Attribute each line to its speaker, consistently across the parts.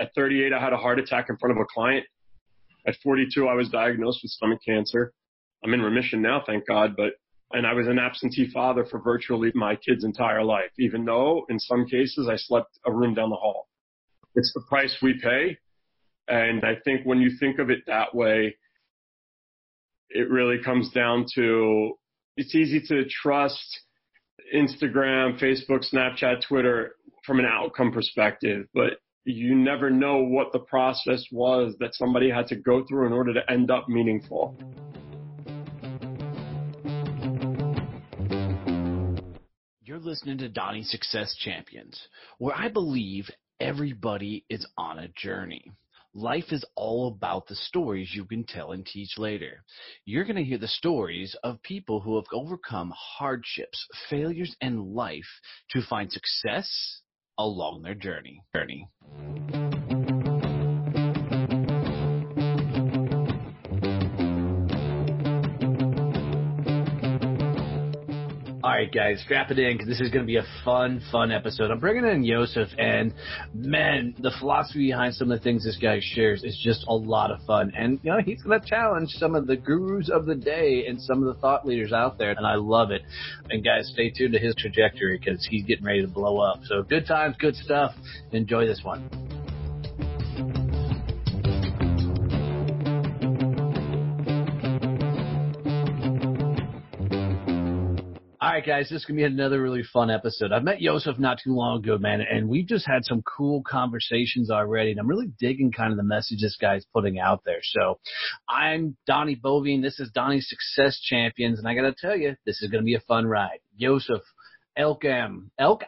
Speaker 1: At 38, I had a heart attack in front of a client. At 42, I was diagnosed with stomach cancer. I'm in remission now, thank God, and I was an absentee father for virtually my kid's entire life, even though in some cases I slept a room down the hall. It's the price we pay. And I think when you think of it that way, it really comes down to, it's easy to trust Instagram, Facebook, Snapchat, Twitter from an outcome perspective, but you never know what the process was that somebody had to go through in order to end up meaningful.
Speaker 2: You're listening to Donnie Success Champions, where I believe everybody is on a journey. Life is all about the stories you can tell and teach later. You're going to hear the stories of people who have overcome hardships, failures in life to find success along their journey. All right, guys, strap it in because this is going to be a fun episode. I'm bringing in Yoseph, and man, the philosophy behind some of the things this guy shares is just a lot of fun. And, you know, he's going to challenge some of the gurus of the day and some of the thought leaders out there, and I love it. And, guys, stay tuned to his trajectory because he's getting ready to blow up. So good times, good stuff. Enjoy this one. All right, guys, this is going to be another really fun episode. I met Yoseph not too long ago, man, and we just had some cool conversations already, and I'm really digging kind of the message this guy's putting out there. So I'm Donnie Boivin. This is Donnie's Success Champions, and I got to tell you, this is going to be a fun ride. Yoseph Elkaim.
Speaker 1: That's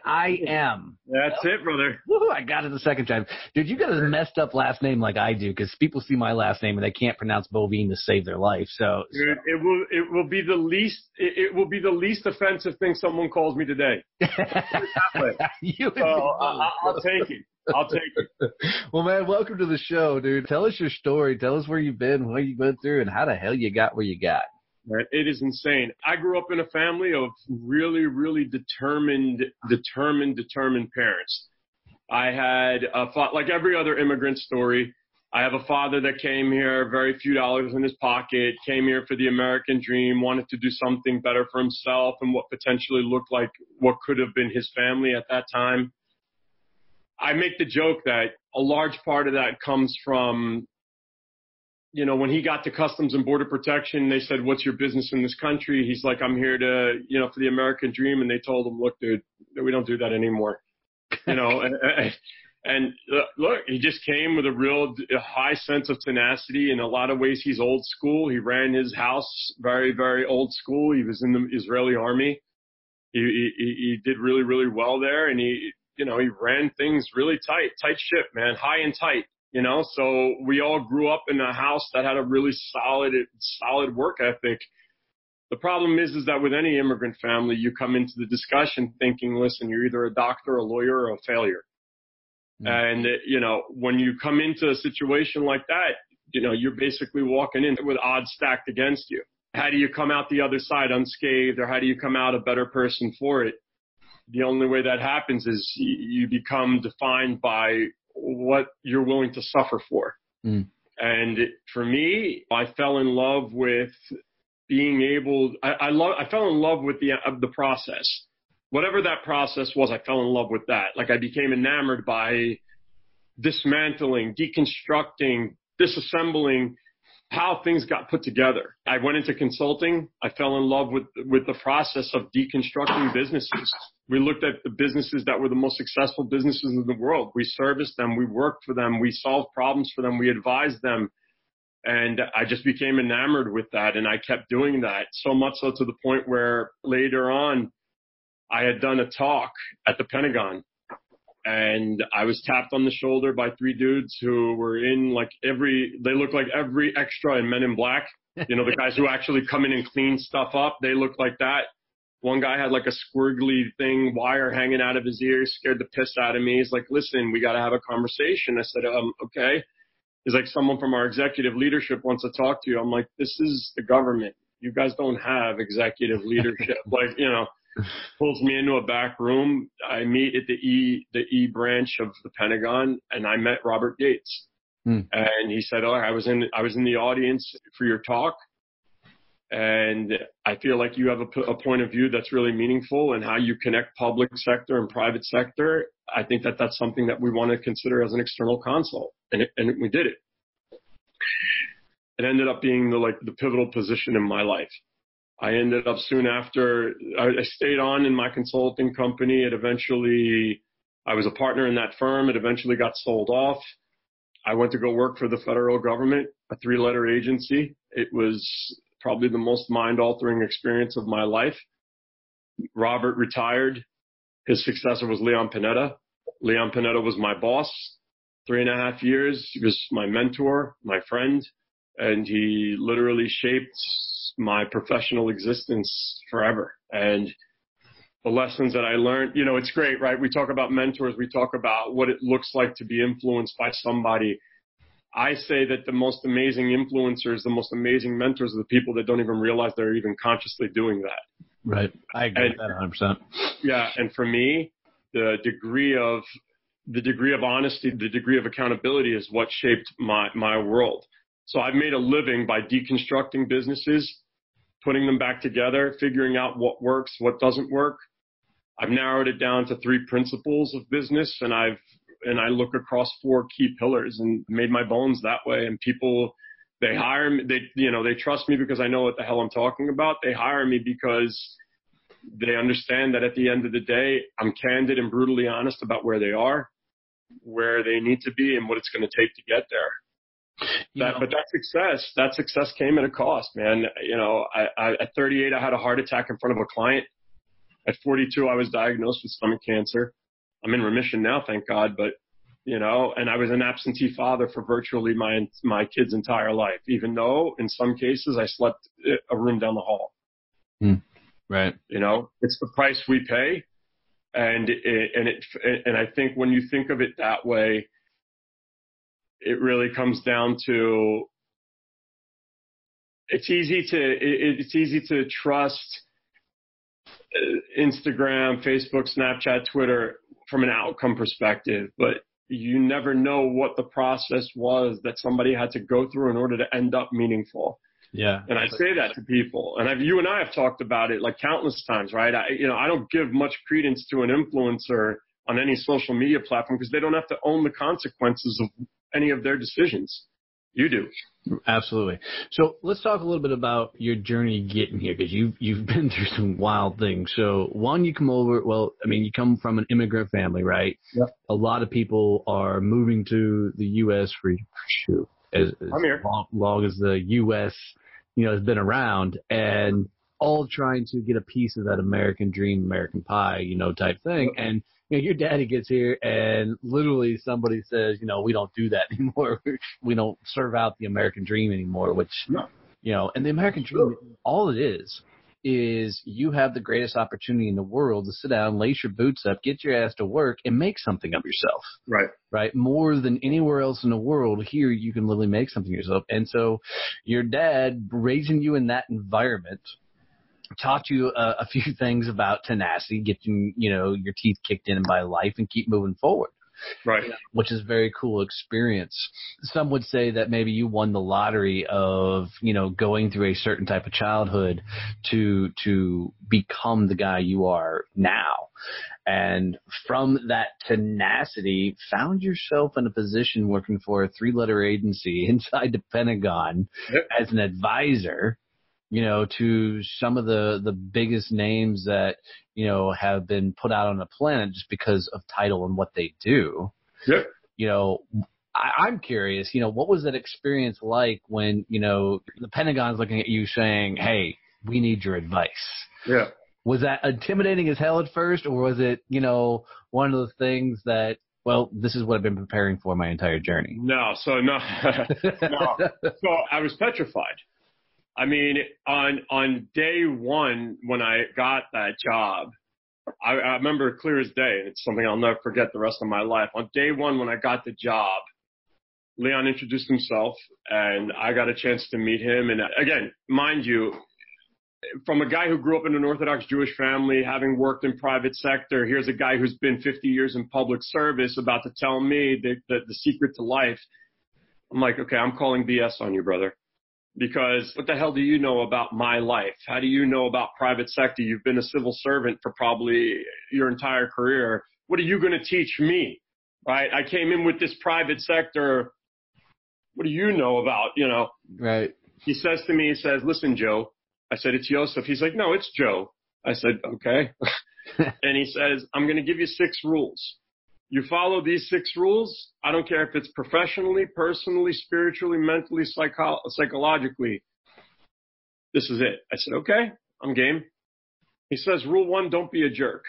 Speaker 1: it, brother.
Speaker 2: Woo-hoo, I got it the second time. Dude, you got a messed up last name like I do because people see my last name and they can't pronounce Boivin to save their life.
Speaker 1: Dude, it will be the least offensive thing someone calls me today. I'll take it.
Speaker 2: Well, man, welcome to the show, dude. Tell us your story. Tell us where you've been, what you went through, and how the hell you got where you got.
Speaker 1: Right. It is insane. I grew up in a family of really, really determined parents. I had like every other immigrant story. I have a father that came here, very few dollars in his pocket, came here for the American dream, wanted to do something better for himself and what potentially looked like what could have been his family at that time. I make the joke that a large part of that comes from, you know, when he got to Customs and Border Protection, they said, "What's your business in this country?" He's like, "I'm here to, you know, for the American dream." And they told him, "Look, dude, we don't do that anymore." You know, and look, he just came with a real high sense of tenacity. In a lot of ways, he's old school. He ran his house very, very old school. He was in the Israeli army. He did really, really well there. And he ran things really tight ship, man, high and tight. You know, so we all grew up in a house that had a really solid work ethic. The problem is that with any immigrant family, you come into the discussion thinking, listen, you're either a doctor, a lawyer, or a failure. Mm-hmm. And, you know, when you come into a situation like that, you know, you're basically walking in with odds stacked against you. How do you come out the other side unscathed, or how do you come out a better person for it? The only way that happens is you become defined by what you're willing to suffer for. Mm. And for me, I fell in love with being able, I fell in love with the process. Whatever that process was, I fell in love with that. Like I became enamored by dismantling, deconstructing, disassembling how things got put together. I went into consulting. I fell in love with the process of deconstructing businesses. We looked at the businesses that were the most successful businesses in the world. We serviced them. We worked for them. We solved problems for them. We advised them. And I just became enamored with that. And I kept doing that, so much so to the point where later on, I had done a talk at the Pentagon. And I was tapped on the shoulder by three dudes who were in they look like every extra in Men in Black. You know, the guys who actually come in and clean stuff up, they look like that. One guy had like a squiggly wire hanging out of his ear, scared the piss out of me. He's like, "Listen, we got to have a conversation." I said, okay. He's like, "Someone from our executive leadership wants to talk to you." I'm like, "This is the government. You guys don't have executive leadership." Like, you know, pulls me into a back room. I meet at the E branch of the Pentagon, and I met Robert Gates. And he said, I was in the audience for your talk, and I feel like you have a point of view that's really meaningful and how you connect public sector and private sector. I think that's something that we want to consider as an external consult. And we did it. It ended up being the pivotal position in my life. I ended up soon after, I stayed on in my consulting company. I was a partner in that firm. It eventually got sold off. I went to go work for the federal government, a 3-letter agency. It was probably the most mind-altering experience of my life. Robert retired. His successor was Leon Panetta. Leon Panetta was my boss. 3.5 years. He was my mentor, my friend, and he literally shaped my professional existence forever. And the lessons that I learned, it's great, right? We talk about mentors. We talk about what it looks like to be influenced by somebody. I say that the most amazing influencers, the most amazing mentors are the people that don't even realize they're even consciously doing that.
Speaker 2: Right. I agree with that 100%.
Speaker 1: Yeah. And for me, the degree of honesty, the degree of accountability is what shaped my world. So I've made a living by deconstructing businesses, putting them back together, figuring out what works, what doesn't work. I've narrowed it down to 3 principles of business, and I look across 4 key pillars and made my bones that way. And people, they hire me, they trust me because I know what the hell I'm talking about. They hire me because they understand that at the end of the day, I'm candid and brutally honest about where they are, where they need to be, and what it's going to take to get there. But that success came at a cost, man. At 38, I had a heart attack in front of a client. At 42, I was diagnosed with stomach cancer. I'm in remission now, thank God. But, and I was an absentee father for virtually my kid's entire life, even though in some cases I slept a room down the hall.
Speaker 2: Right.
Speaker 1: It's the price we pay. And I think when you think of it that way, it really comes down to, it's easy to trust Instagram, Facebook, Snapchat, Twitter from an outcome perspective, but you never know what the process was that somebody had to go through in order to end up meaningful.
Speaker 2: Yeah.
Speaker 1: And I say that to people, and you and I have talked about it like countless times, right? I don't give much credence to an influencer on any social media platform because they don't have to own the consequences of any of their decisions. You do.
Speaker 2: Absolutely. So let's talk a little bit about your journey getting here, because you've been through some wild things. So one, you come from an immigrant family, right?
Speaker 1: Yep.
Speaker 2: A lot of people are moving to the U.S. as long as the U.S. Has been around, and all trying to get a piece of that American dream, American pie, type thing. And your daddy gets here and literally somebody says, we don't do that anymore. We don't serve out the American dream anymore, which, and the American dream, all it is you have the greatest opportunity in the world to sit down, lace your boots up, get your ass to work, and make something of yourself.
Speaker 1: Right.
Speaker 2: Right. More than anywhere else in the world, here you can literally make something of yourself. And so your dad raising you in that environment taught you a few things about tenacity, getting, your teeth kicked in by life and keep moving forward.
Speaker 1: Right.
Speaker 2: Which is a very cool experience. Some would say that maybe you won the lottery of, going through a certain type of childhood to become the guy you are now. And from that tenacity, found yourself in a position working for a 3-letter agency inside the Pentagon as an advisor, to some of the biggest names that, have been put out on the planet just because of title and what they do.
Speaker 1: Yep.
Speaker 2: I'm curious, what was that experience like when, the Pentagon's looking at you saying, hey, we need your advice?
Speaker 1: Yeah.
Speaker 2: Was that intimidating as hell at first, or was it, one of those things that, well, this is what I've been preparing for my entire journey?
Speaker 1: No. So I was petrified. I mean, on day one, when I got that job, I remember it clear as day, and it's something I'll never forget the rest of my life. On day one, when I got the job, Leon introduced himself, and I got a chance to meet him. And again, mind you, from a guy who grew up in an Orthodox Jewish family, having worked in private sector, here's a guy who's been 50 years in public service about to tell me the secret to life. I'm like, okay, I'm calling BS on you, brother. Because what the hell do you know about my life? How do you know about private sector? You've been a civil servant for probably your entire career. What are you going to teach me? Right? I came in with this private sector. What do you know about,
Speaker 2: Right.
Speaker 1: He says to me, listen, Joe. I said, it's Yosef. He's like, no, it's Joe. I said, okay. And he says, I'm going to give you 6 rules. You follow these 6 rules. I don't care if it's professionally, personally, spiritually, mentally, psychologically. This is it. I said, okay, I'm game. He says, rule 1, don't be a jerk.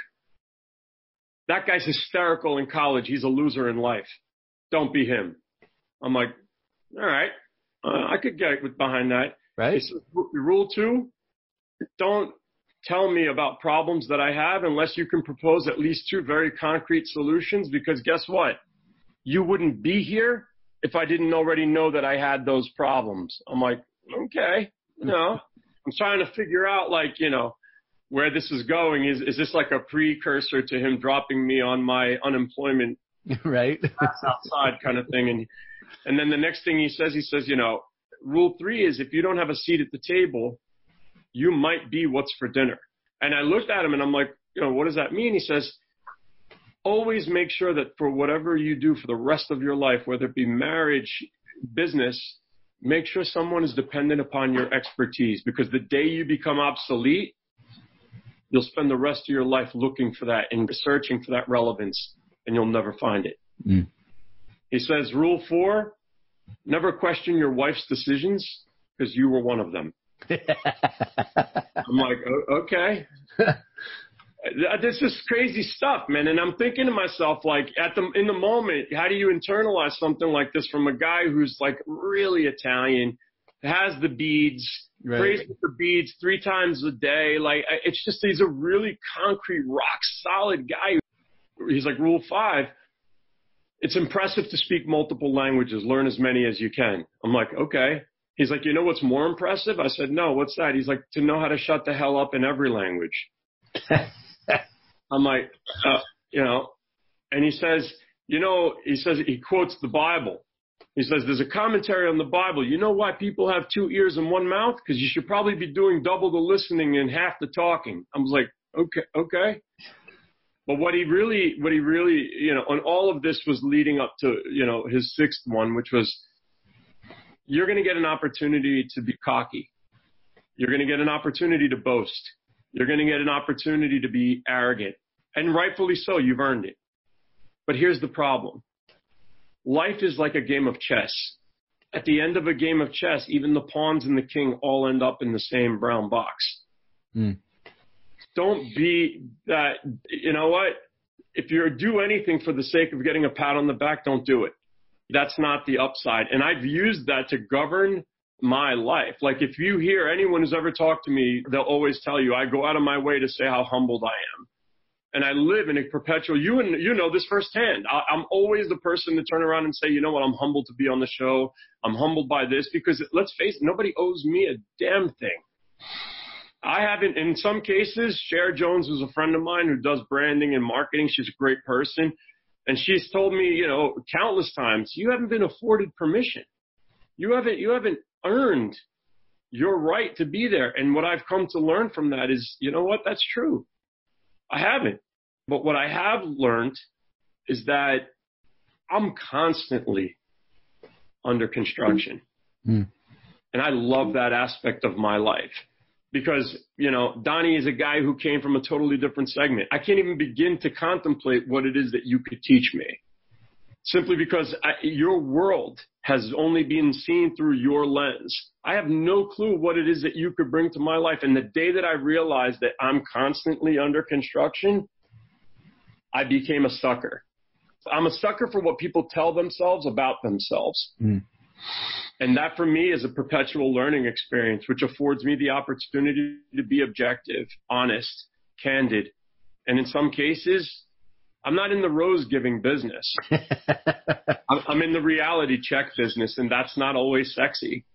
Speaker 1: That guy's hysterical in college. He's a loser in life. Don't be him. I'm like, all right, I could get behind that.
Speaker 2: Right.
Speaker 1: He says, rule 2, don't tell me about problems that I have unless you can propose at least 2 very concrete solutions, because guess what? You wouldn't be here if I didn't already know that I had those problems. I'm like, okay, I'm trying to figure out where this is going. Is this like a precursor to him dropping me on my unemployment
Speaker 2: right
Speaker 1: outside kind of thing? And then the next thing he says, rule 3 is if you don't have a seat at the table, you might be what's for dinner. And I looked at him and I'm like, what does that mean? He says, always make sure that for whatever you do for the rest of your life, whether it be marriage, business, make sure someone is dependent upon your expertise, because the day you become obsolete, you'll spend the rest of your life looking for that and searching for that relevance, and you'll never find it. Mm. He says, rule 4, never question your wife's decisions because you were one of them. I'm like, okay. This is crazy stuff, man. And I'm thinking to myself, in the moment, how do you internalize something like this from a guy who's really Italian, has the beads,
Speaker 2: right,
Speaker 1: prays with the beads 3 times a day? It's just, he's a really concrete, rock solid guy. He's like, rule 5, it's impressive to speak multiple languages, learn as many as you can. I'm like, okay. He's like, you know what's more impressive? I said, no, what's that? He's like, to know how to shut the hell up in every language. I'm like, and he says, he quotes the Bible. He says, there's a commentary on the Bible. You know why people have 2 ears and 1 mouth? Because you should probably be doing double the listening and half the talking. I was like, okay. But what he really, and all of this was leading up to, his 6th one, which was, you're going to get an opportunity to be cocky. You're going to get an opportunity to boast. You're going to get an opportunity to be arrogant. And rightfully so, you've earned it. But here's the problem. Life is like a game of chess. At the end of a game of chess, even the pawns and the king all end up in the same brown box. Mm. Don't be that, if you do anything for the sake of getting a pat on the back, don't do it. That's not the upside. And I've used that to govern my life. If you hear anyone who's ever talked to me, they'll always tell you, I go out of my way to say how humbled I am. And I live in a perpetual, you know this firsthand. I'm always the person to turn around and say, you know what, I'm humbled to be on the show. I'm humbled by this, because let's face it, nobody owes me a damn thing. I haven't, in some cases, Cher Jones was a friend of mine who does branding and marketing. She's a great person. And she's told me, countless times, you haven't been afforded permission. You haven't earned your right to be there. And what I've come to learn from that is, you know what? That's true. I haven't. But what I have learned is that I'm constantly under construction. Mm. And I love that aspect of my life. Because, Donnie is a guy who came from a totally different segment. I can't even begin to contemplate what it is that you could teach me. Simply because your world has only been seen through your lens. I have no clue what it is that you could bring to my life. And the day that I realized that I'm constantly under construction, I became a sucker. I'm a sucker for what people tell themselves about themselves. Mm. And that for me is a perpetual learning experience, which affords me the opportunity to be objective, honest, candid. And in some cases, I'm not in the rose-giving business. I'm in the reality check business, and that's not always sexy.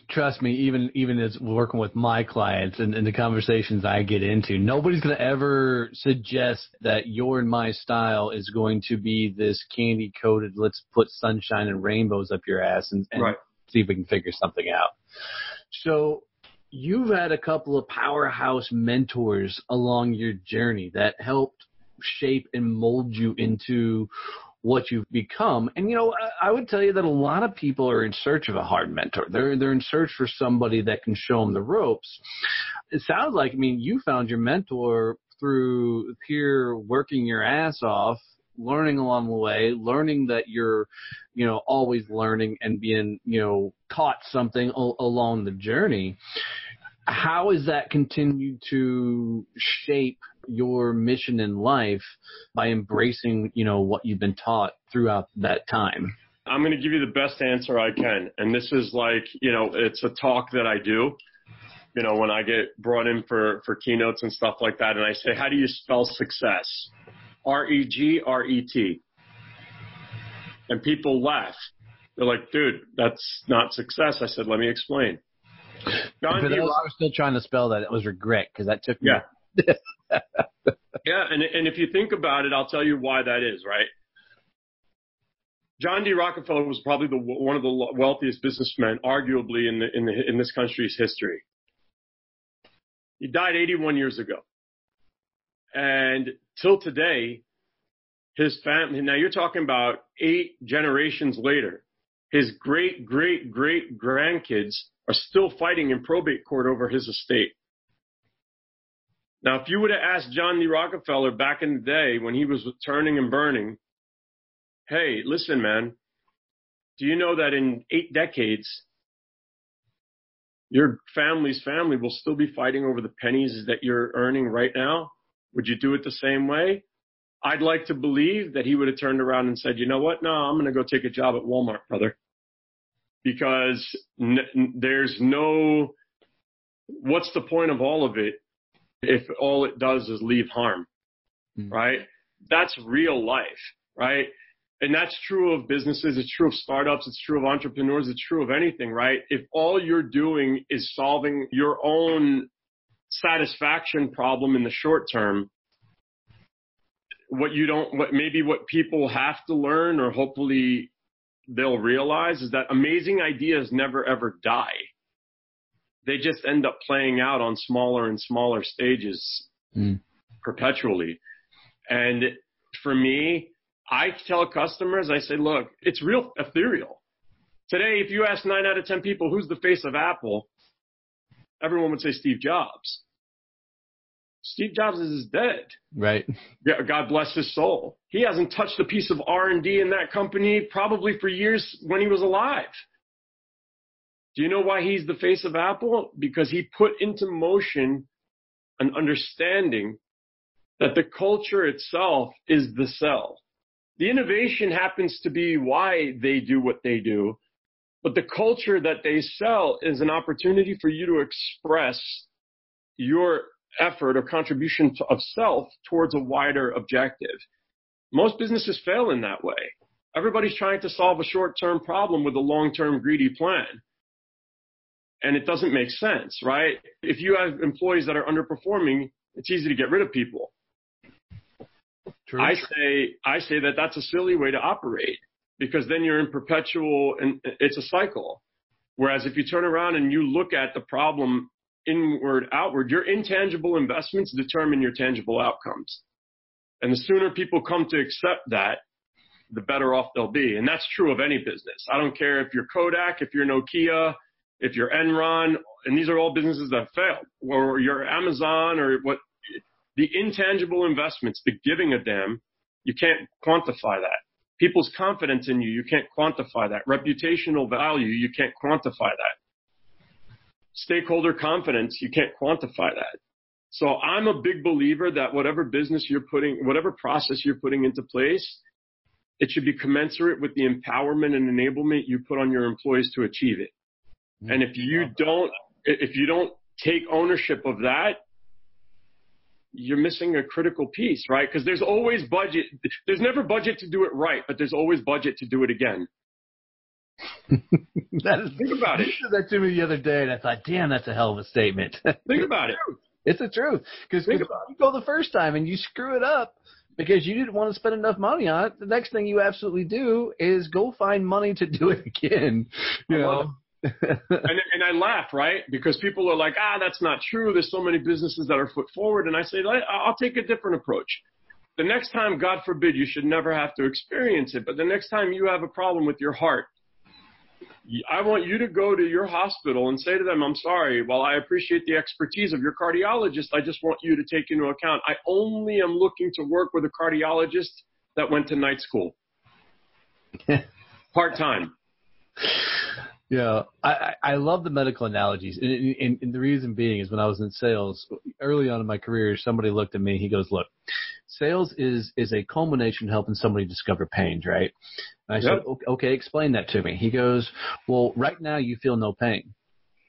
Speaker 2: Trust me, even as working with my clients and the conversations I get into, nobody's going to ever suggest that your and my style is going to be this candy-coated, let's put sunshine and rainbows up your ass and
Speaker 1: Right.
Speaker 2: see if we can figure something out. So you've had a couple of powerhouse mentors along your journey that helped shape and mold you into what you've become. And, you know, I would tell you that a lot of people are in search of a hard mentor. They're in search for somebody that can show them the ropes. It sounds like, I mean, you found your mentor through here working your ass off, learning along the way, learning that you're, you know, always learning and being, you know, taught something along the journey. How has that continued to shape your mission in life by embracing, you know, what you've been taught throughout that time?
Speaker 1: I'm going to give you the best answer I can. And this is like, you know, it's a talk that I do, you know, when I get brought in for keynotes and stuff like that. And I say, how do you spell success? REGRET. And people laugh. They're like, dude, that's not success. I said, let me explain.
Speaker 2: For those who are still trying to spell that, it was regret, because that took me.
Speaker 1: Yeah. Yeah, and if you think about it, I'll tell you why that is, right? John D. Rockefeller was probably one of the wealthiest businessmen, arguably, in this country's history. He died 81 years ago. And till today, his family, now you're talking about 8 generations later, his great-great-great-grandkids are still fighting in probate court over his estate. Now, if you would have asked John D. Rockefeller back in the day when he was turning and burning, hey, listen, man, do you know that in 8 decades, your family's family will still be fighting over the pennies that you're earning right now? Would you do it the same way? I'd like to believe that he would have turned around and said, you know what? No, I'm going to go take a job at Walmart, brother. Because there's no, what's the point of all of it if all it does is leave harm, right? That's real life, right? And that's true of businesses. It's true of startups. It's true of entrepreneurs. It's true of anything, right? If all you're doing is solving your own satisfaction problem in the short term, what people have to learn, or hopefully they'll realize, is that amazing ideas never ever die. They just end up playing out on smaller and smaller stages perpetually. And for me, I tell customers, I say, look, it's real ethereal. Today, if you ask 9 out of 10 people who's the face of Apple, everyone would say Steve Jobs. Steve Jobs is dead.
Speaker 2: Right.
Speaker 1: God bless his soul. He hasn't touched a piece of R&D in that company probably for years when he was alive. Do you know why he's the face of Apple? Because he put into motion an understanding that the culture itself is the sell. The innovation happens to be why they do what they do, but the culture that they sell is an opportunity for you to express your effort or contribution of self towards a wider objective. Most businesses fail in that way. Everybody's trying to solve a short-term problem with a long-term greedy plan. And it doesn't make sense, right? If you have employees that are underperforming, it's easy to get rid of people.
Speaker 2: True.
Speaker 1: I say that that's a silly way to operate, because then you're in perpetual, and it's a cycle. Whereas if you turn around and you look at the problem inward, outward, your intangible investments determine your tangible outcomes. And the sooner people come to accept that, the better off they'll be. And that's true of any business. I don't care if you're Kodak, if you're Nokia, if you're Enron, and these are all businesses that have failed, or you're Amazon, or what. The intangible investments, the giving a damn, you can't quantify that. People's confidence in you, you can't quantify that. Reputational value, you can't quantify that. Stakeholder confidence, you can't quantify that. So I'm a big believer that whatever process you're putting into place, it should be commensurate with the empowerment and enablement you put on your employees to achieve it. And if you don't take ownership of that, you're missing a critical piece, right? Because there's always budget. There's never budget to do it right, but there's always budget to do it again. Think about it.
Speaker 2: You said that to me the other day, and I thought, damn, that's a hell of a statement.
Speaker 1: Think about it.
Speaker 2: It's the truth. Because you go the first time and you screw it up because you didn't want to spend enough money on it, the next thing you absolutely do is go find money to do it again. You know?
Speaker 1: And I laugh, right? Because people are like, that's not true. There's so many businesses that are foot forward. And I say, I'll take a different approach. The next time, God forbid, you should never have to experience it. But the next time you have a problem with your heart, I want you to go to your hospital and say to them, I'm sorry, while I appreciate the expertise of your cardiologist, I just want you to take into account, I only am looking to work with a cardiologist that went to night school. Part-time.
Speaker 2: Yeah, I love the medical analogies. And the reason being is when I was in sales, early on in my career, somebody looked at me. He goes, look, sales is a culmination helping somebody discover pain, right? And I said, okay, explain that to me. He goes, well, right now you feel no pain.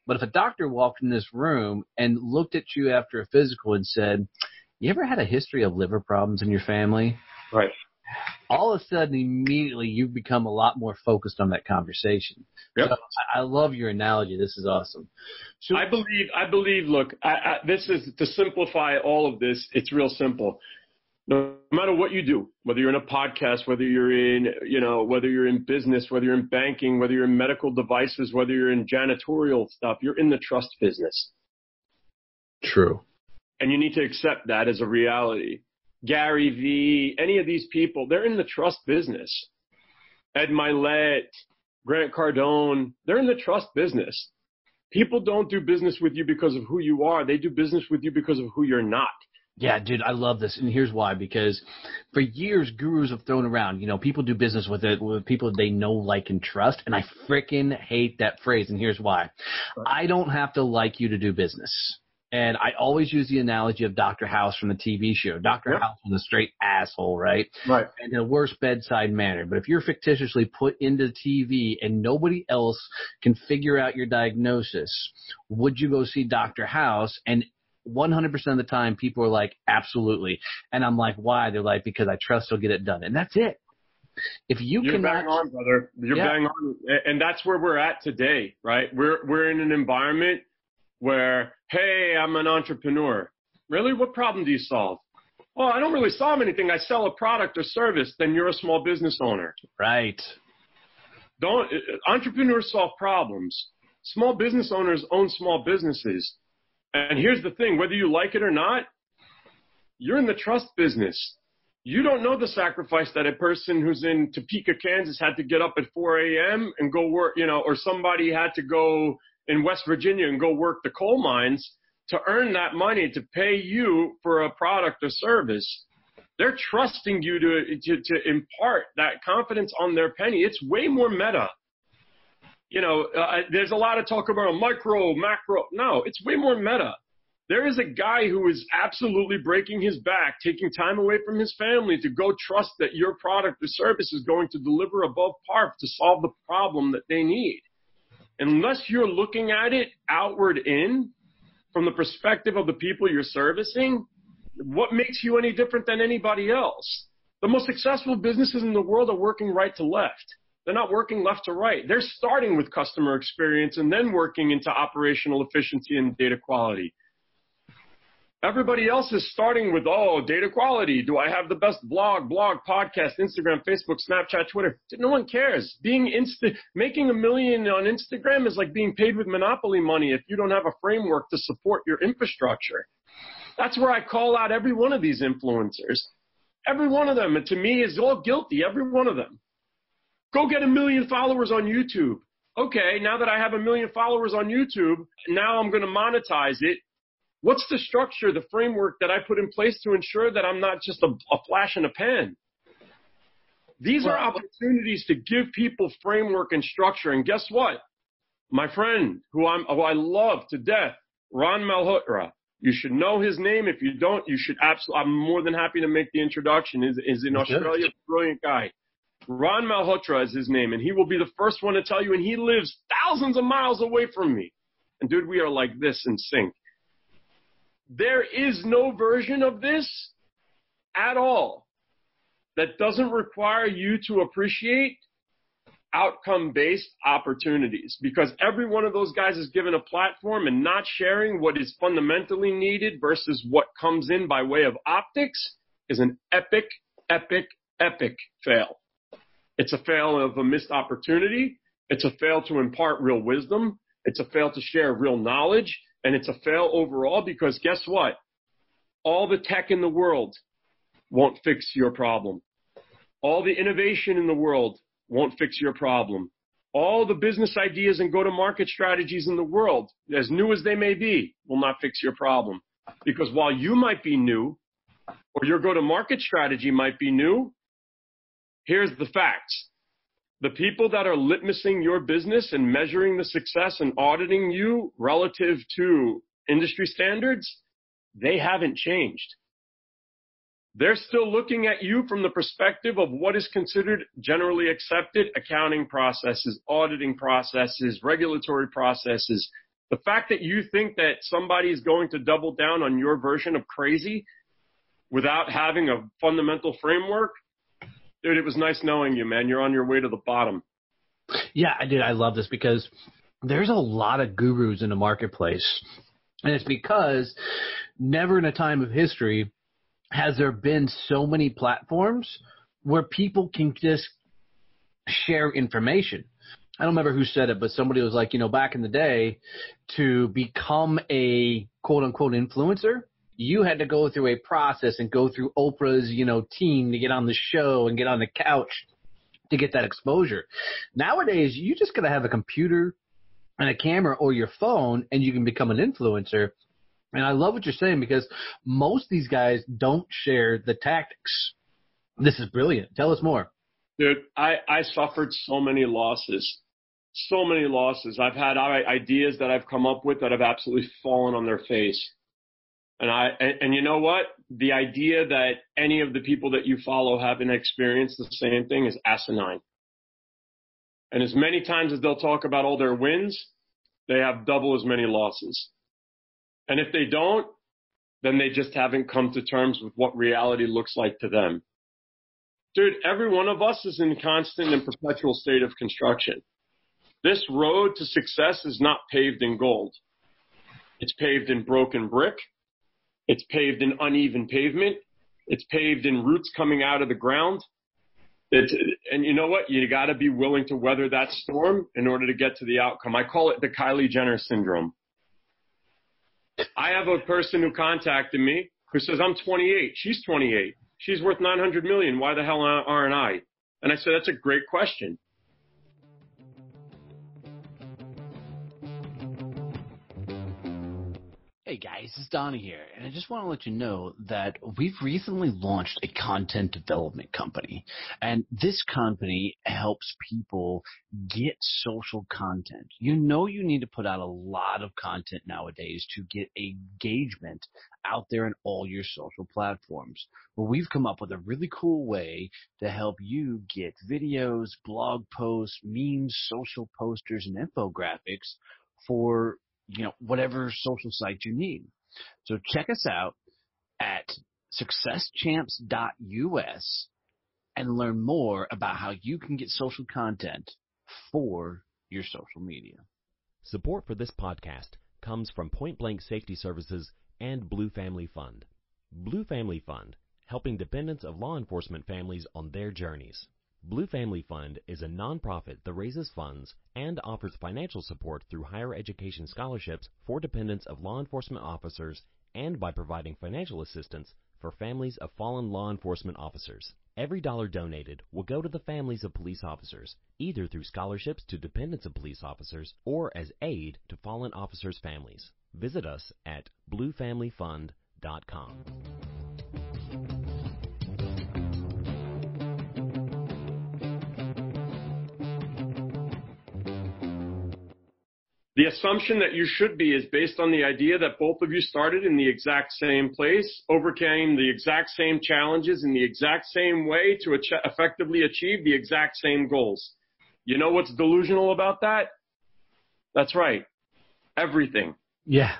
Speaker 2: But if a doctor walked in this room and looked at you after a physical and said, you ever had a history of liver problems in your family?
Speaker 1: Right.
Speaker 2: All of a sudden, immediately, you've become a lot more focused on that conversation.
Speaker 1: Yep.
Speaker 2: So I love your analogy. This is awesome. So,
Speaker 1: I believe, look, this is, to simplify all of this, it's real simple. No matter what you do, whether you're in a podcast, whether you're in business, whether you're in banking, whether you're in medical devices, whether you're in janitorial stuff, you're in the trust business.
Speaker 2: True.
Speaker 1: And you need to accept that as a reality. Gary Vee, any of these people, they're in the trust business. Ed Milet, Grant Cardone, they're in the trust business. People don't do business with you because of who you are. They do business with you because of who you're not.
Speaker 2: Yeah, dude, I love this. And here's why. Because for years, gurus have thrown around, people do business with people they know, like, and trust. And I freaking hate that phrase. And here's why. I don't have to like you to do business. And I always use the analogy of Dr. House from the TV show. Dr. House was a straight asshole, right?
Speaker 1: Right.
Speaker 2: And in a worse bedside manner. But if you're fictitiously put into TV and nobody else can figure out your diagnosis, would you go see Dr. House? And 100% of the time, people are like, absolutely. And I'm like, why? They're like, because I trust he'll get it done. And that's it. If you're
Speaker 1: bang on, brother. You're bang on. And that's where we're at today, right? We're in an environment where, hey, I'm an entrepreneur. Really? What problem do you solve? Well, I don't really solve anything. I sell a product or service. Then you're a small business owner.
Speaker 2: Right.
Speaker 1: Entrepreneurs solve problems. Small business owners own small businesses. And here's the thing, whether you like it or not, you're in the trust business. You don't know the sacrifice that a person who's in Topeka, Kansas had to get up at 4 a.m. and go work, or somebody had to go in West Virginia and go work the coal mines to earn that money to pay you for a product or service. They're trusting you to impart that confidence on their penny. It's way more meta. There's a lot of talk about micro, macro. No, it's way more meta. There is a guy who is absolutely breaking his back, taking time away from his family to go trust that your product or service is going to deliver above par to solve the problem that they need. Unless you're looking at it outward in, from the perspective of the people you're servicing, what makes you any different than anybody else? The most successful businesses in the world are working right to left. They're not working left to right. They're starting with customer experience and then working into operational efficiency and data quality. Everybody else is starting with, data quality. Do I have the best blog, podcast, Instagram, Facebook, Snapchat, Twitter? No one cares. Making $1 million on Instagram is like being paid with monopoly money if you don't have a framework to support your infrastructure. That's where I call out every one of these influencers. Every one of them, and to me, is all guilty, every one of them. Go get 1 million followers on YouTube. Okay, now that I have 1 million followers on YouTube, now I'm going to monetize it. What's the structure, the framework that I put in place to ensure that I'm not just a flash in a pan? These are opportunities to give people framework and structure. And guess what? My friend, who I love to death, Ron Malhotra. You should know his name. If you don't, you should absolutely. I'm more than happy to make the introduction. Is in Australia, brilliant guy. Ron Malhotra is his name, and he will be the first one to tell you. And he lives thousands of miles away from me. And dude, we are like this in sync. There is no version of this at all that doesn't require you to appreciate outcome-based opportunities, because every one of those guys is given a platform and not sharing what is fundamentally needed versus what comes in by way of optics is an epic, epic, epic fail. It's a fail of a missed opportunity. It's a fail to impart real wisdom. It's a fail to share real knowledge. And it's a fail overall because guess what? All the tech in the world won't fix your problem. All the innovation in the world won't fix your problem. All the business ideas and go-to-market strategies in the world, as new as they may be, will not fix your problem. Because while you might be new, or your go-to-market strategy might be new, here's the facts. The people that are litmusing your business and measuring the success and auditing you relative to industry standards, they haven't changed. They're still looking at you from the perspective of what is considered generally accepted accounting processes, auditing processes, regulatory processes. The fact that you think that somebody is going to double down on your version of crazy without having a fundamental framework, dude, it was nice knowing you, man. You're on your way to the bottom.
Speaker 2: Yeah, dude, I love this because there's a lot of gurus in the marketplace. And it's because never in a time of history has there been so many platforms where people can just share information. I don't remember who said it, but somebody was like, back in the day, to become a quote-unquote influencer, you had to go through a process and go through Oprah's, team to get on the show and get on the couch to get that exposure. Nowadays, you just got to have a computer and a camera or your phone, and you can become an influencer. And I love what you're saying because most of these guys don't share the tactics. This is brilliant. Tell us more.
Speaker 1: Dude, I suffered so many losses. So many losses. I've had ideas that I've come up with that have absolutely fallen on their face. And you know what? The idea that any of the people that you follow haven't experienced the same thing is asinine. And as many times as they'll talk about all their wins, they have double as many losses. And if they don't, then they just haven't come to terms with what reality looks like to them. Dude, every one of us is in constant and perpetual state of construction. This road to success is not paved in gold. It's paved in broken brick. It's paved in uneven pavement. It's paved in roots coming out of the ground. And you know what? You got to be willing to weather that storm in order to get to the outcome. I call it the Kylie Jenner syndrome. I have a person who contacted me who says, I'm 28. She's 28. She's worth $900 million. Why the hell aren't I? And I said, that's a great question.
Speaker 2: Hey guys, it's Donnie here, and I just want to let you know that we've recently launched a content development company, and this company helps people get social content. You need to put out a lot of content nowadays to get engagement out there in all your social platforms. Well, we've come up with a really cool way to help you get videos, blog posts, memes, social posters, and infographics for whatever social site you need. So check us out at successchamps.us and learn more about how you can get social content for your social media.
Speaker 3: Support for this podcast comes from Point Blank Safety Services and Blue Family Fund. Blue Family Fund, helping dependents of law enforcement families on their journeys. Blue Family Fund is a nonprofit that raises funds and offers financial support through higher education scholarships for dependents of law enforcement officers and by providing financial assistance for families of fallen law enforcement officers. Every dollar donated will go to the families of police officers, either through scholarships to dependents of police officers or as aid to fallen officers' families. Visit us at bluefamilyfund.com.
Speaker 1: The assumption that you should be is based on the idea that both of you started in the exact same place, overcame the exact same challenges in the exact same way to effectively achieve the exact same goals. You know what's delusional about that? That's right. Everything.
Speaker 2: Yeah.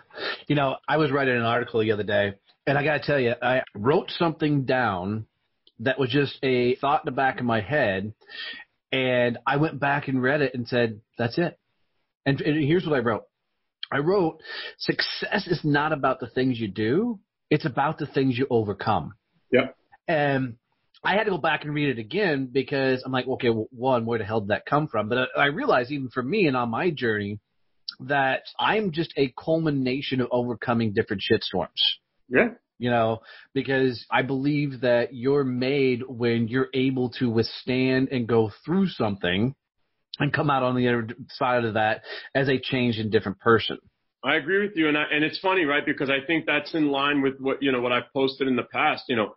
Speaker 2: I was writing an article the other day, and I got to tell you, I wrote something down that was just a thought in the back of my head. And I went back and read it and said, that's it. And here's what I wrote. I wrote, success is not about the things you do. It's about the things you overcome.
Speaker 1: Yep.
Speaker 2: And I had to go back and read it again because I'm like, okay, well, one, where the hell did that come from? But I realized even for me and on my journey that I'm just a culmination of overcoming different shitstorms.
Speaker 1: Yeah.
Speaker 2: You know, because I believe that you're made when you're able to withstand and go through something and come out on the other side of that as a changed and different person.
Speaker 1: I agree with you. And it's funny, right? Because I think that's in line with what, you know, what I've posted in the past, you know,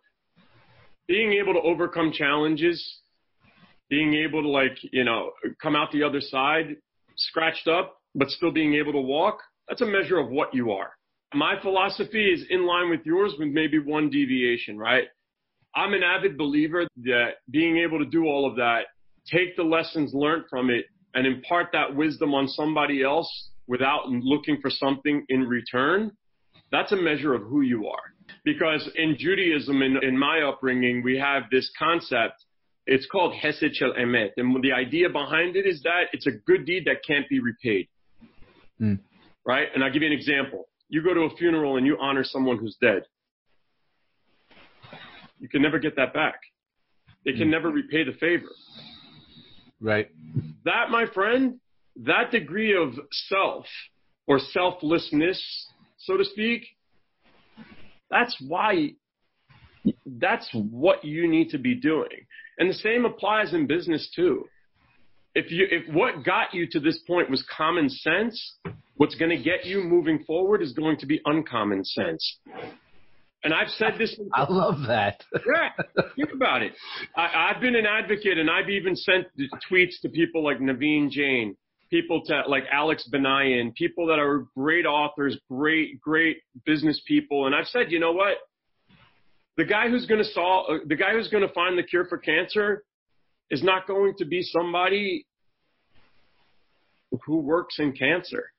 Speaker 1: being able to overcome challenges, being able to, like, you know, come out the other side scratched up, but still being able to walk. That's a measure of what you are. My philosophy is in line with yours with maybe one deviation, right? I'm an avid believer that being able to do all of that, take the lessons learned from it and impart that wisdom on somebody else without looking for something in return, that's a measure of who you are. Because in Judaism, in my upbringing, we have this concept. It's called Hesed Shel Emet. And the idea behind it is that it's a good deed that can't be repaid. Right? And I'll give you an example. You go to a funeral and you honor someone who's dead. You can never get that back. They can never repay the favor.
Speaker 2: Right.
Speaker 1: That, my friend, that degree of self or selflessness, so to speak, that's what you need to be doing. And the same applies in business too. If what got you to this point was common sense, what's going to get you moving forward is going to be uncommon sense. And I've said this.
Speaker 2: I love that.
Speaker 1: Yeah, think about it. I've been an advocate, and I've even sent tweets to people like Naveen Jain, people like Alex Benayan, people that are great authors, great business people. And I've said, you know what? The guy who's going to find the cure for cancer is not going to be somebody who works in cancer.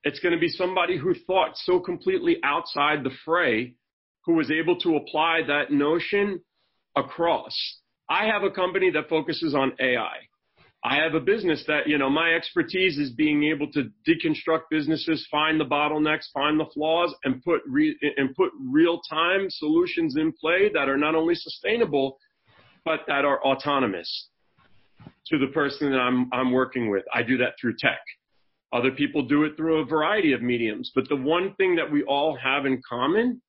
Speaker 1: It's going to be somebody who thought so completely outside the fray, who was able to apply that notion across. I have a company that focuses on AI. I have a business that, you know, my expertise is being able to deconstruct businesses, find the bottlenecks, find the flaws, and put real-time solutions in play that are not only sustainable, but that are autonomous to the person that I'm working with. I do that through tech. Other people do it through a variety of mediums. But the one thing that we all have in common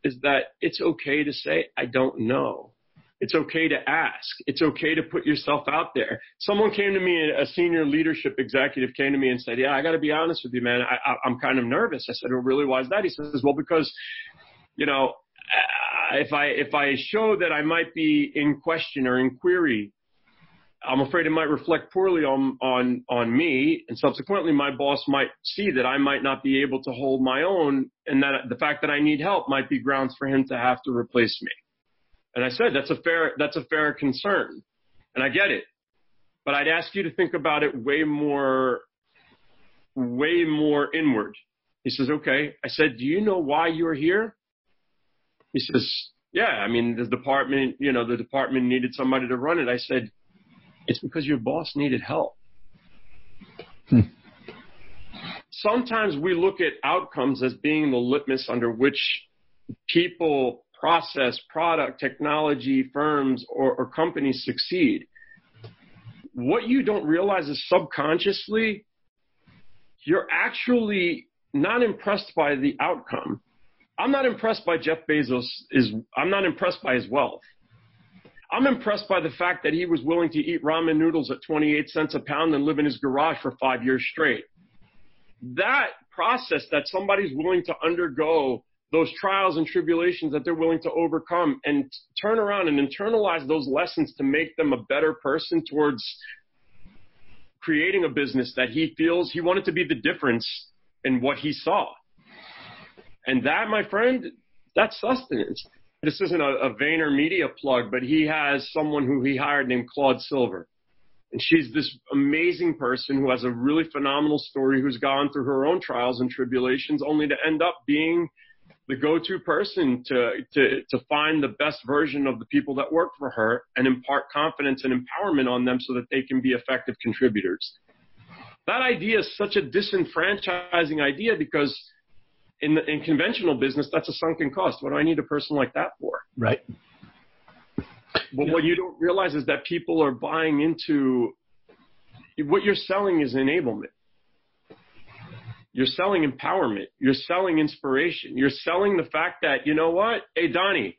Speaker 1: is that it's okay to say, I don't know. It's okay to ask. It's okay to put yourself out there. Someone came to me, a senior leadership executive came to me and said, yeah, I got to be honest with you, man. I'm kind of nervous. I said, well, really, why is that? He says, well, because, you know, if I show that I might be in question or in query, I'm afraid it might reflect poorly on me, and subsequently my boss might see that I might not be able to hold my own, and that the fact that I need help might be grounds for him to have to replace me. And I said, that's a fair concern, and I get it. But I'd ask you to think about it way more inward. He says, okay. I said, do you know why you're here? He says, yeah, I mean, the department needed somebody to run it. I said, it's because your boss needed help. Sometimes we look at outcomes as being the litmus under which people, process, product, technology, firms, or companies succeed. What you don't realize is subconsciously, you're actually not impressed by the outcome. I'm not impressed by Jeff Bezos. I'm not impressed by his wealth. I'm impressed by the fact that he was willing to eat ramen noodles at 28 cents a pound and live in his garage for 5 years straight. That process that somebody's willing to undergo, those trials and tribulations that they're willing to overcome and turn around and internalize those lessons to make them a better person towards creating a business that he feels he wanted to be the difference in what he saw. And that, my friend, that's sustenance. This isn't a VaynerMedia plug, but he has someone who he hired named Claude Silver. And she's this amazing person who has a really phenomenal story, who's gone through her own trials and tribulations only to end up being the go-to person to find the best version of the people that work for her and impart confidence and empowerment on them so that they can be effective contributors. That idea is such a disenfranchising idea because in conventional business, that's a sunken cost. What do I need a person like that for?
Speaker 2: Right.
Speaker 1: But what you don't realize is that people are buying into what you're selling is enablement. You're selling empowerment. You're selling inspiration. You're selling the fact that, you know what? Hey, Donnie,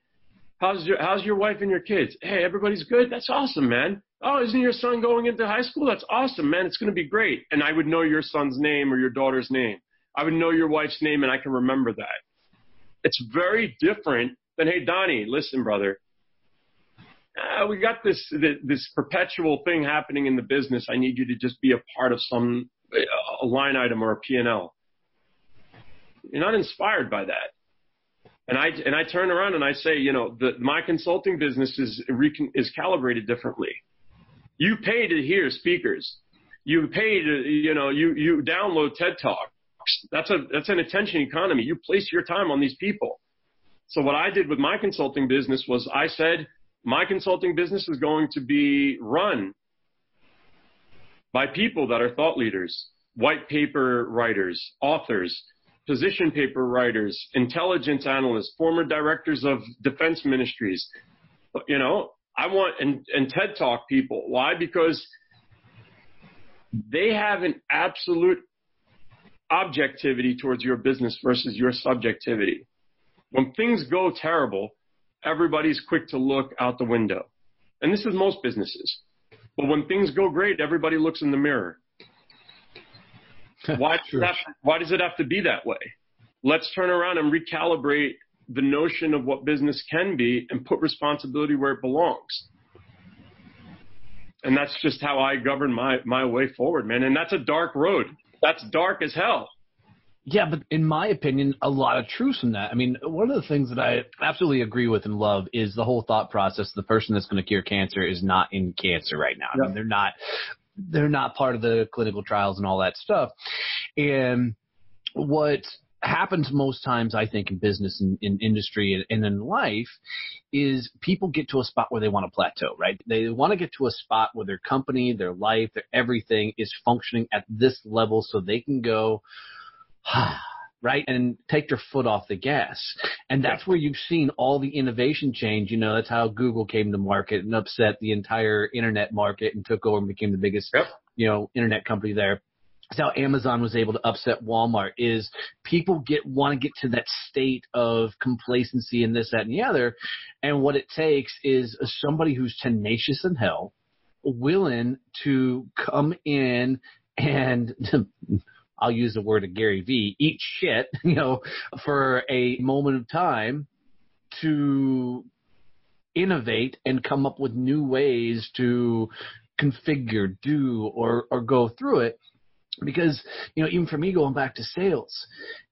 Speaker 1: how's your wife and your kids? Hey, everybody's good? That's awesome, man. Oh, isn't your son going into high school? That's awesome, man. It's going to be great. And I would know your son's name or your daughter's name. I would know your wife's name, and I can remember that. It's very different than, hey, Donnie, listen, brother. We got this perpetual thing happening in the business. I need you to just be a part of a line item or a P&L. You're not inspired by that. And I turn around and I say, my consulting business is calibrated differently. You pay to hear speakers. You pay to, you download TED Talks. That's an attention economy. You place your time on these people. So what I did with my consulting business was I said, my consulting business is going to be run by people that are thought leaders, white paper writers, authors, position paper writers, intelligence analysts, former directors of defense ministries. I want, and TED Talk people. Why? Because they have an absolute objectivity towards your business versus your subjectivity. When things go terrible, everybody's quick to look out the window. And this is most businesses. But when things go great, everybody looks in the mirror. Why does it have to be that way? Let's turn around and recalibrate the notion of what business can be and put responsibility where it belongs. And that's just how I govern my way forward, man. And that's a dark road. That's dark as hell.
Speaker 2: Yeah, but in my opinion, a lot of truth in that. I mean, one of the things that I absolutely agree with and love is the whole thought process. The person that's going to cure cancer is not in cancer right now. I mean, they're not part of the clinical trials and all that stuff. And what happens most times, I think, in business and in industry and in life is people get to a spot where they want to plateau, right? They want to get to a spot where their company, their life, their everything is functioning at this level so they can go, right, and take their foot off the gas. And that's where you've seen all the innovation change. That's how Google came to market and upset the entire internet market and took over and became the biggest, internet company there. That's how Amazon was able to upset Walmart. Is people want to get to that state of complacency and this, that, and the other. And what it takes is somebody who's tenacious in hell, willing to come in and I'll use the word of Gary V, eat shit, for a moment of time to innovate and come up with new ways to configure, do, or go through it. Because, even for me, going back to sales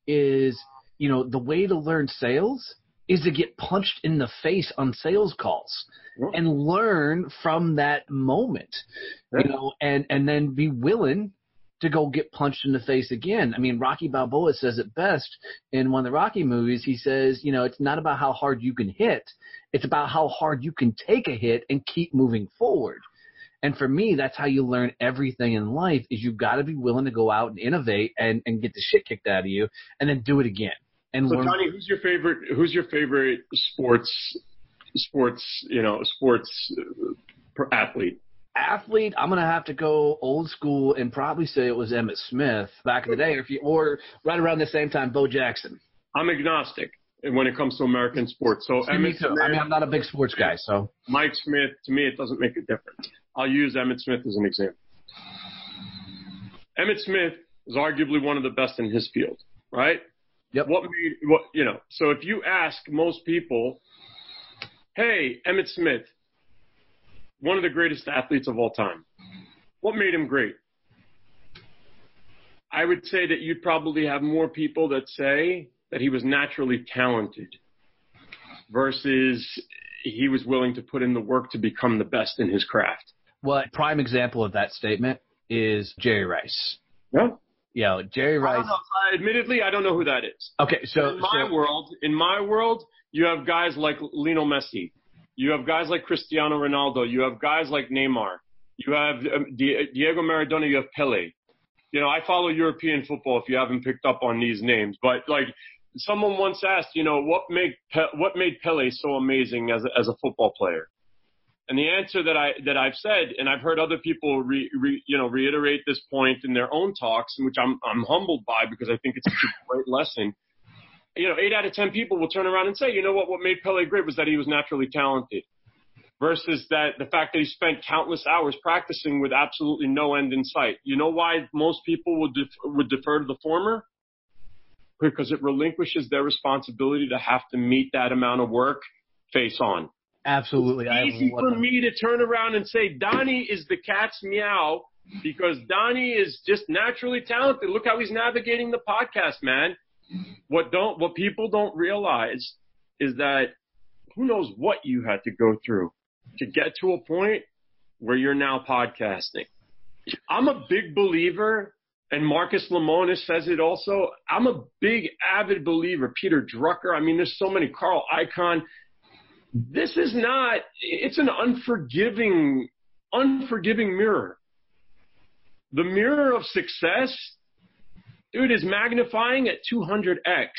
Speaker 2: is, the way to learn sales is to get punched in the face on sales calls and learn from that moment, and then be willing to go get punched in the face again. I mean, Rocky Balboa says it best in one of the Rocky movies. He says, it's not about how hard you can hit. It's about how hard you can take a hit and keep moving forward. And for me, that's how you learn everything in life is you've got to be willing to go out and innovate and get the shit kicked out of you and then do it again. And
Speaker 1: so, Donnie, who's your favorite sports athlete?
Speaker 2: Athlete, I'm going to have to go old school and probably say it was Emmitt Smith back in the day, or right around the same time, Bo Jackson.
Speaker 1: I'm agnostic when it comes to American sports. So
Speaker 2: Emmitt Smith, I'm not a big sports guy. So
Speaker 1: Mike Smith, to me, it doesn't make a difference. I'll use Emmitt Smith as an example. Emmitt Smith is arguably one of the best in his field, right?
Speaker 2: Yep.
Speaker 1: So if you ask most people, hey, Emmitt Smith, one of the greatest athletes of all time, what made him great? I would say that you'd probably have more people that say that he was naturally talented versus he was willing to put in the work to become the best in his craft.
Speaker 2: Well, prime example of that statement is Jerry Rice.
Speaker 1: Yeah.
Speaker 2: Jerry Rice.
Speaker 1: Admittedly, I don't know who that is.
Speaker 2: Okay, so
Speaker 1: in my world, you have guys like Lionel Messi. You have guys like Cristiano Ronaldo. You have guys like Neymar. You have Diego Maradona. You have Pele. I follow European football if you haven't picked up on these names. But like someone once asked, what made Pele so amazing as a football player? And the answer that I've said, and I've heard other people reiterate this point in their own talks, which I'm humbled by because I think it's such a great lesson. 8 out of 10 people will turn around and say, what made Pele great was that he was naturally talented, versus that the fact that he spent countless hours practicing with absolutely no end in sight. You know why most people would defer to the former? Because it relinquishes their responsibility to have to meet that amount of work face on.
Speaker 2: Absolutely.
Speaker 1: It's easy for me to turn around and say Donnie is the cat's meow because Donnie is just naturally talented. Look how he's navigating the podcast, man. What people don't realize is that who knows what you had to go through to get to a point where you're now podcasting. I'm a big believer, and Marcus Lemonis says it also. I'm a big avid believer. Peter Drucker. I mean, there's so many. Carl Icahn. This is not. It's an unforgiving mirror. The mirror of success, dude, is magnifying at 200x.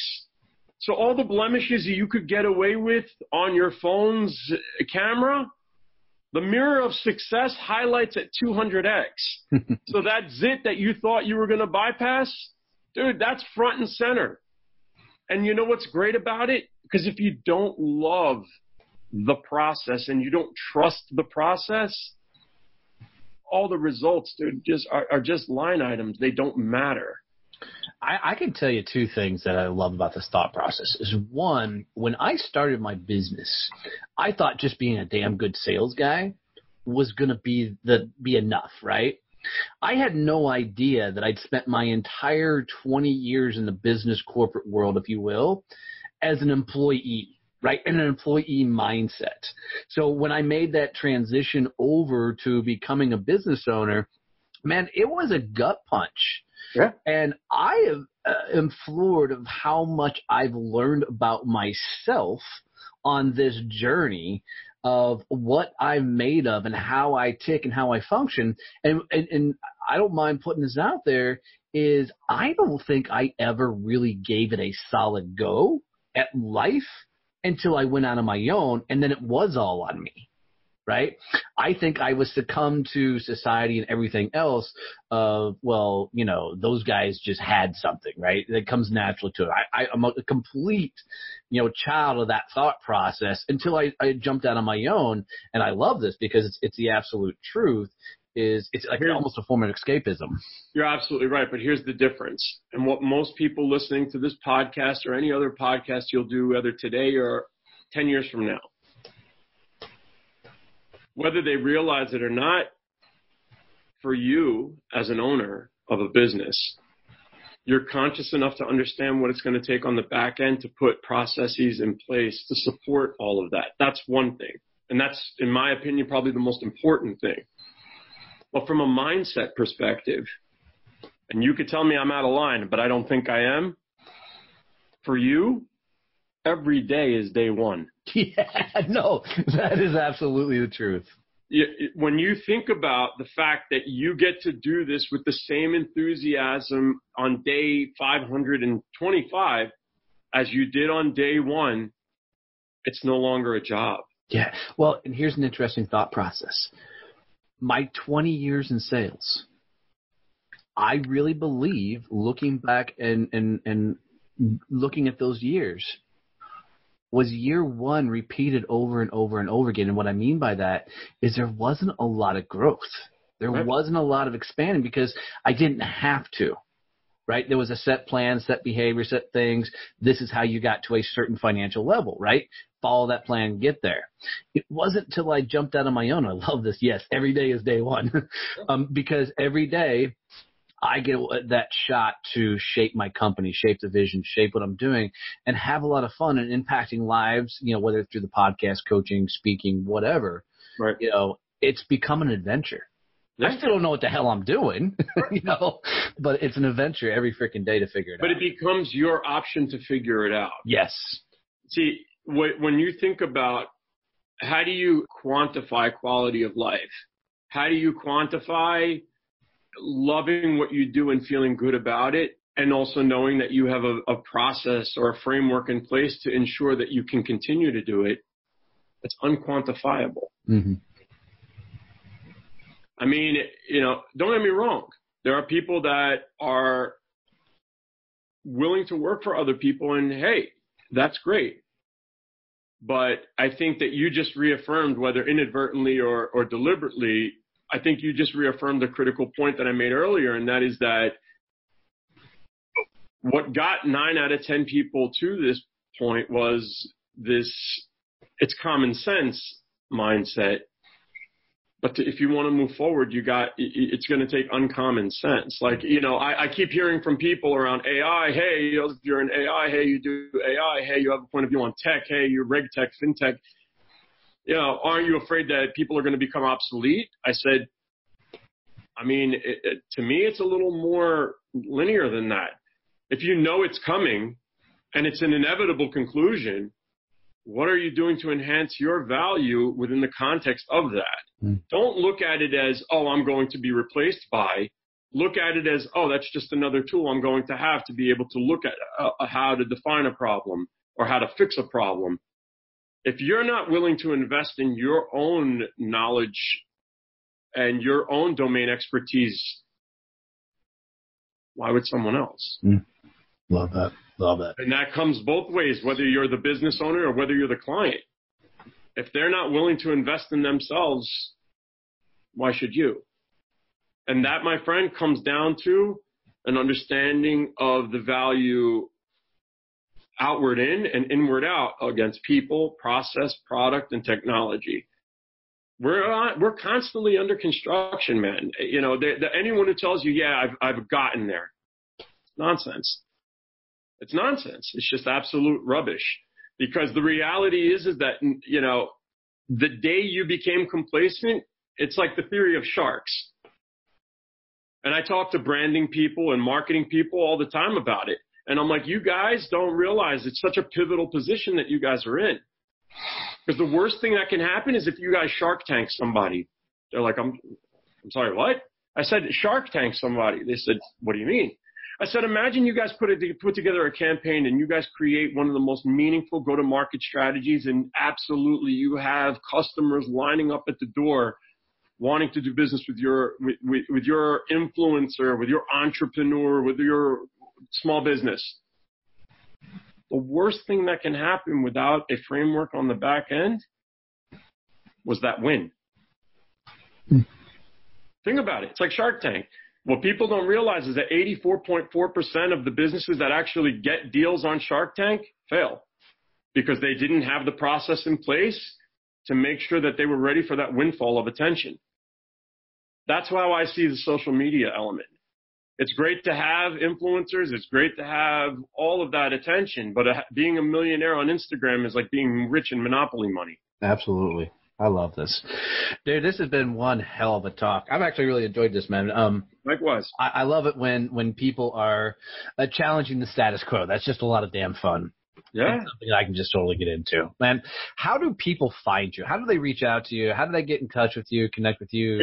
Speaker 1: So all the blemishes you could get away with on your phone's camera, the mirror of success highlights at 200x. So that zit that you thought you were going to bypass, dude, that's front and center. And you know what's great about it? Because if you don't love the process and you don't trust the process, all the results, dude, are just line items. They don't matter.
Speaker 2: I can tell you two things that I love about this thought process. Is one, when I started my business, I thought just being a damn good sales guy was going to be enough, right? I had no idea that I'd spent my entire 20 years in the business corporate world, if you will, as an employee, right? In an employee mindset. So when I made that transition over to becoming a business owner, man, it was a gut punch.
Speaker 4: Yeah.
Speaker 2: And I am floored of how much I've learned about myself on this journey of what I'm made of and how I tick and how I function. And I don't mind putting this out there is I don't think I ever really gave it a solid go at life until I went out on my own, and then it was all on me. Right? I think I was succumbed to society and everything else of, well, those guys just had something, right? That comes naturally to it. I'm a complete, child of that thought process until I jumped out on my own. And I love this because it's the absolute truth. It's like almost a form of escapism.
Speaker 1: You're absolutely right. But here's the difference. And what most people listening to this podcast or any other podcast you'll do, whether today or 10 years from now, whether they realize it or not, for you as an owner of a business, you're conscious enough to understand what it's going to take on the back end to put processes in place to support all of that. That's one thing. And that's, in my opinion, probably the most important thing. But from a mindset perspective, and you could tell me I'm out of line, but I don't think I am, for you, every day is day one.
Speaker 2: Yeah, no, that is absolutely the truth.
Speaker 1: When you think about the fact that you get to do this with the same enthusiasm on day 525 as you did on day one, it's no longer a job.
Speaker 2: Yeah. Well, and here's an interesting thought process. My 20 years in sales, I really believe, looking back and looking at those years, was year one repeated over and over and over again. And what I mean by that is there wasn't a lot of growth. There wasn't a lot of expanding because I didn't have to, right? There was a set plan, set behavior, set things. This is how you got to a certain financial level, right? Follow that plan, get there. It wasn't until I jumped out on my own. I love this. Yes, every day is day one because every day I get that shot to shape my company, shape the vision, shape what I'm doing, and have a lot of fun and impacting lives, whether through the podcast, coaching, speaking, whatever.
Speaker 1: Right.
Speaker 2: It's become an adventure. I still don't know what the hell I'm doing, but it's an adventure every freaking day to figure it out.
Speaker 1: But it becomes your option to figure it out.
Speaker 2: Yes.
Speaker 1: See, when you think about how do you quantify quality of life? How do you quantify loving what you do and feeling good about it, and also knowing that you have a process or a framework in place to ensure that you can continue to do it? It's unquantifiable.
Speaker 2: Mm-hmm.
Speaker 1: I mean, don't get me wrong. There are people that are willing to work for other people, and hey, that's great. But I think that you just reaffirmed, whether inadvertently or deliberately, I think you just reaffirmed the critical point that I made earlier, and that is that what got 9 out of 10 people to this point was it's common sense mindset. But if you want to move forward, it's going to take uncommon sense. Like, I keep hearing from people around AI, hey, if you're in AI, hey, you do AI, hey, you have a point of view on tech, hey, you're reg tech, fintech. Aren't you afraid that people are going to become obsolete? I said, to me, it's a little more linear than that. If you know it's coming and it's an inevitable conclusion, what are you doing to enhance your value within the context of that? Mm. Don't look at it as, I'm going to be replaced by. Look at it as, that's just another tool I'm going to have to be able to look at how to define a problem or how to fix a problem. If you're not willing to invest in your own knowledge and your own domain expertise, why would someone else?
Speaker 2: Mm. Love that.
Speaker 1: And that comes both ways, whether you're the business owner or whether you're the client. If they're not willing to invest in themselves, why should you? And that, my friend, comes down to an understanding of the value outward in and inward out against people, process, product, and technology. We're constantly under construction, man. Anyone who tells you, I've gotten there, nonsense. It's nonsense. It's just absolute rubbish. Because the reality is that, the day you became complacent, it's like the theory of sharks. And I talk to branding people and marketing people all the time about it. And I'm like, you guys don't realize it's such a pivotal position that you guys are in. Because the worst thing that can happen is if you guys Shark Tank somebody. They're like, I'm sorry, what? I said, Shark Tank somebody. They said, what do you mean? I said, imagine you guys put together a campaign and you guys create one of the most meaningful go-to-market strategies, and absolutely you have customers lining up at the door wanting to do business with your influencer, with your entrepreneur, with your small business. The worst thing that can happen without a framework on the back end was that win. Think about it. It's like Shark Tank. What people don't realize is that 84.4% of the businesses that actually get deals on Shark Tank fail because they didn't have the process in place to make sure that they were ready for that windfall of attention. That's how I see the social media element. It's great to have influencers. It's great to have all of that attention. But being a millionaire on Instagram is like being rich in Monopoly money.
Speaker 2: Absolutely. I love this. Dude, this has been one hell of a talk. I've actually really enjoyed this, man.
Speaker 1: Likewise.
Speaker 2: I love it when people are challenging the status quo. That's just a lot of damn fun.
Speaker 1: Yeah.
Speaker 2: It's something I can just totally get into. Man, how do people find you? How do they reach out to you? How do they get in touch with you, connect with you?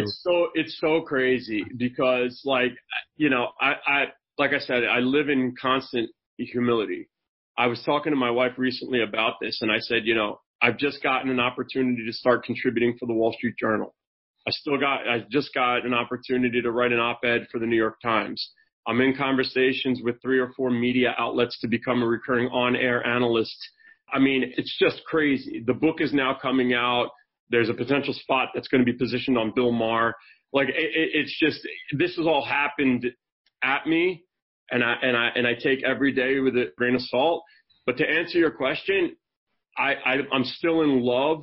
Speaker 1: It's so crazy because, like I said, I live in constant humility. I was talking to my wife recently about this, and I said, I've just gotten an opportunity to start contributing for the Wall Street Journal. I just got an opportunity to write an op-ed for the New York Times. I'm in conversations with 3 or 4 media outlets to become a recurring on-air analyst. I mean, it's just crazy. The book is now coming out. There's a potential spot that's going to be positioned on Bill Maher. Like, it's just, this has all happened at me, and I take every day with a grain of salt. But to answer your question, I'm still in love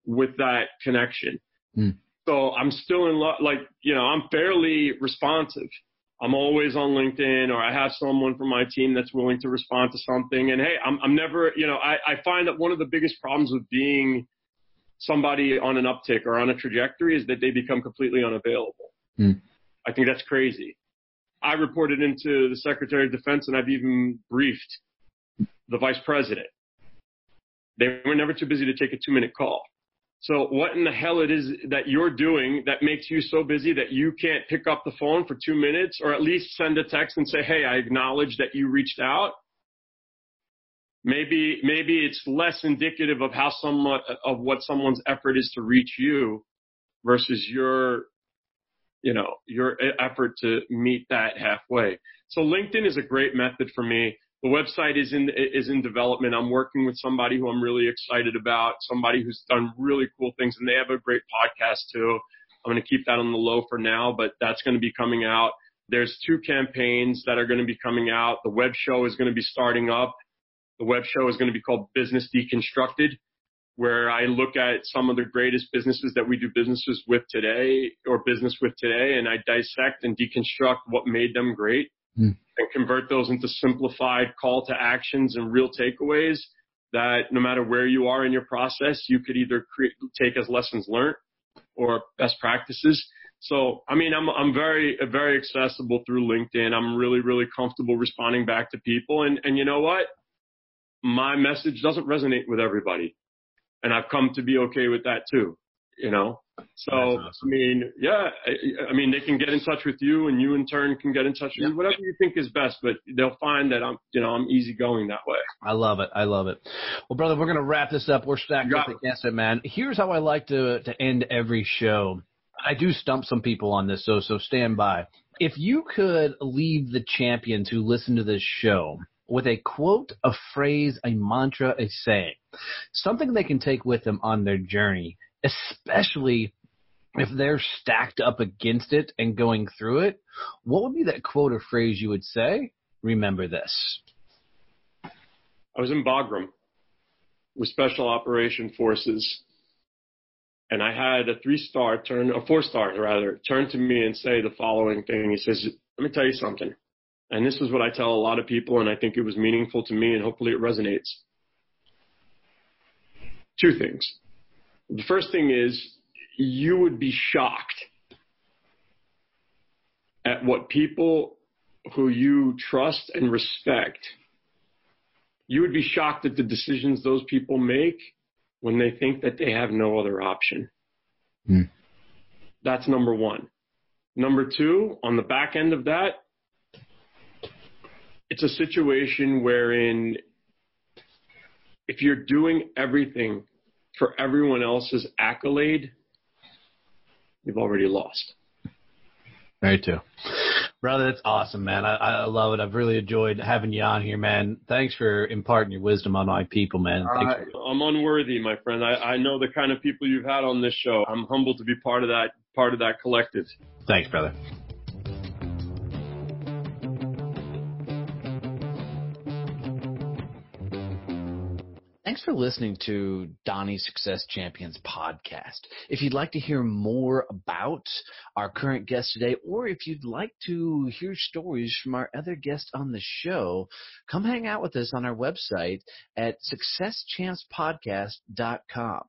Speaker 1: with that connection. Mm. So I'm still in love, I'm fairly responsive. I'm always on LinkedIn, or I have someone from my team that's willing to respond to something. And hey, I'm never, I find that one of the biggest problems with being somebody on an uptick or on a trajectory is that they become completely unavailable. I think that's crazy. I reported into the Secretary of Defense, and I've even briefed the Vice President. They were never too busy to take a 2-minute call. So what in the hell it is that you're doing that makes you so busy that you can't pick up the phone for 2 minutes, or at least send a text and say, hey, I acknowledge that you reached out? Maybe it's less indicative of of what someone's effort is to reach you versus your effort to meet that halfway. So LinkedIn is a great method for me. The website is in development. I'm working with somebody who I'm really excited about, somebody who's done really cool things, and they have a great podcast too. I'm going to keep that on the low for now, but that's going to be coming out. There's 2 campaigns that are going to be coming out. The web show is going to be starting up. The web show is going to be called Business Deconstructed, where I look at some of the greatest businesses that we do business with today, and I dissect and deconstruct what made them great and convert those into simplified call to actions and real takeaways that no matter where you are in your process, you could either take as lessons learned or best practices. So, I mean, I'm very, very accessible through LinkedIn. I'm really, really comfortable responding back to people. And you know what? My message doesn't resonate with everybody. And I've come to be okay with that too, So, awesome. I mean, yeah, I mean, they can get in touch with you, and you in turn can get in touch with you, whatever you think is best, but they'll find that I'm easygoing that way.
Speaker 2: I love it. Well, brother, we're going to wrap this up. We're stacked up against it, man. Here's how I like to end every show. I do stump some people on this, so stand by. If you could leave the champions who listen to this show with a quote, a phrase, a mantra, a saying, something they can take with them on their journey, especially if they're stacked up against it and going through it, what would be that quote or phrase you would say? Remember this.
Speaker 1: I was in Bagram with Special Operation Forces, and I had a 4-star turn to me and say the following thing. He says, let me tell you something. And this is what I tell a lot of people, and I think it was meaningful to me, and hopefully it resonates. 2 things. The first thing is, you would be shocked at what people who you trust and respect, you would be shocked at the decisions those people make when they think that they have no other option. That's number 1. Number 2, on the back end of that, it's a situation wherein if you're doing everything for everyone else's accolade, you've already lost.
Speaker 2: Very true. Brother, that's awesome, man. I love it. I've really enjoyed having you on here, man. Thanks for imparting your wisdom on my people, man.
Speaker 1: I'm unworthy, my friend. I know the kind of people you've had on this show. I'm humbled to be part of that collective.
Speaker 2: Thanks, brother. Thanks for listening to Donnie Success Champions podcast. If you'd like to hear more about our current guest today, or if you'd like to hear stories from our other guests on the show, come hang out with us on our website at successchancepodcast.com.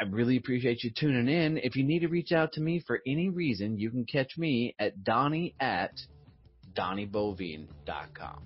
Speaker 2: I really appreciate you tuning in. If you need to reach out to me for any reason, you can catch me at Donnie@DonnieBoivin.com.